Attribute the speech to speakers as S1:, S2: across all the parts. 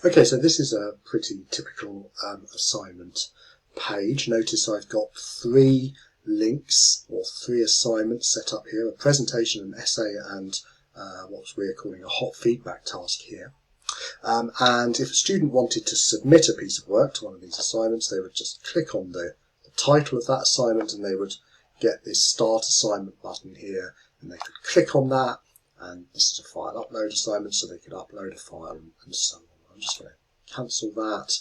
S1: Okay, so this is a pretty typical assignment page. Notice I've got 3 links or 3 assignments set up here, a presentation, an essay, and what we're calling a hot feedback task here. And if a student wanted to submit a piece of work to one of these assignments, they would just click on the title of that assignment and they would get this Start Assignment button here, and they could click on that, and this is a file upload assignment, so they could upload a file and so on. I'm just going to cancel that.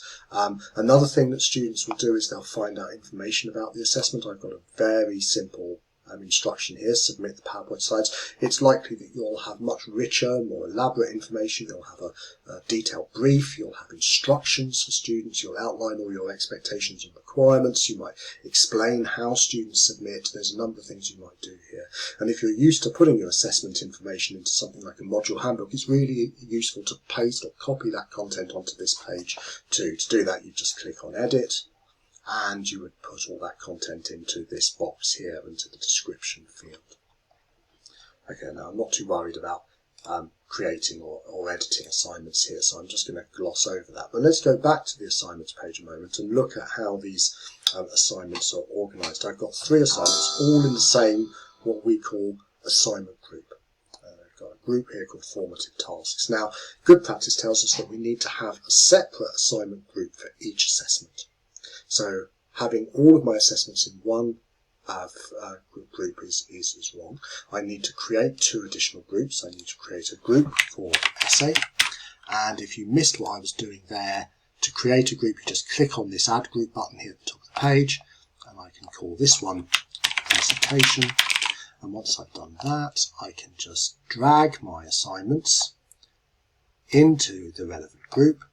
S1: Another thing that students will do is they'll find out information about the assessment. I've got a very simple instruction here: submit the PowerPoint slides. It's likely that you'll have much richer, more elaborate information. You'll have a detailed brief, you'll have instructions for students, you'll outline all your expectations and requirements, you might explain how students submit. There's a number of things you might do here. And if you're used to putting your assessment information into something like a module handbook, it's really useful to paste or copy that content onto this page too. To do that, you just click on Edit, and you would put all that content into this box here, into the description field. Okay, now I'm not too worried about creating or editing assignments here, so I'm just going to gloss over that. But let's go back to the assignments page a moment and look at how these assignments are organised. I've got 3 assignments, all in the same, what we call assignment group. I've got a group here called formative tasks. Now, good practice tells us that we need to have a separate assignment group for each assessment. So having all of my assessments in one group is wrong. I need to create 2 additional groups. I need to create a group for essay, and if you missed what I was doing there, to create a group you just click on this add group button here at the top of the page, and I can call this one presentation, and once I've done that I can just drag my assignments into the relevant group,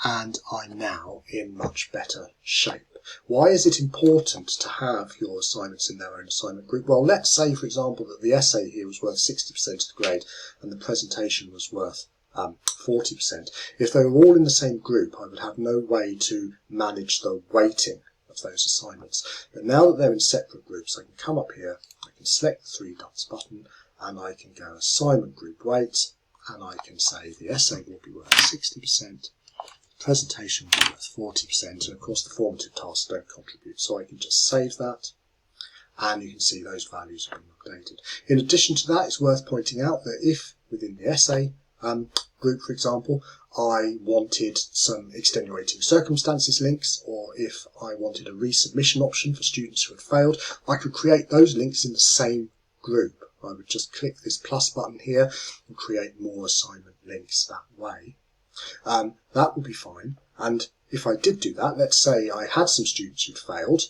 S1: and I'm now in much better shape. Why is it important to have your assignments in their own assignment group? Well, let's say, for example, that the essay here was worth 60% of the grade and the presentation was worth 40%. If they were all in the same group, I would have no way to manage the weighting of those assignments. But now that they're in separate groups, I can come up here, I can select the 3 dots button, and I can go assignment group weight, and I can say the essay will be worth 60%. Presentation will be worth 40%, and of course the formative tasks don't contribute, so I can just save that, and you can see those values have been updated. In addition to that, it's worth pointing out that if within the essay group, for example, I wanted some extenuating circumstances links, or if I wanted a resubmission option for students who had failed, I could create those links in the same group. I would just click this plus button here and create more assignment links that way. That will be fine, and if I did do that, let's say I had some students who'd failed,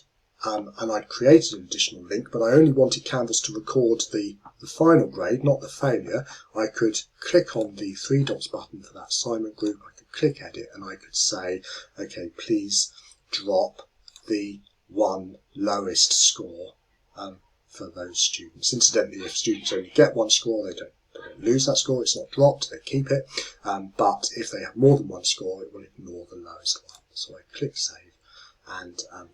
S1: and I'd created an additional link, but I only wanted Canvas to record the final grade, not the failure, I could click on the 3 dots button for that assignment group, I could click Edit, and I could say, okay, please drop the 1 lowest score for those students. Incidentally, if students only get 1 score, they don't lose that score, it's not dropped, they keep it, but if they have more than 1 score, it will ignore the lowest one. So I click Save, and I'm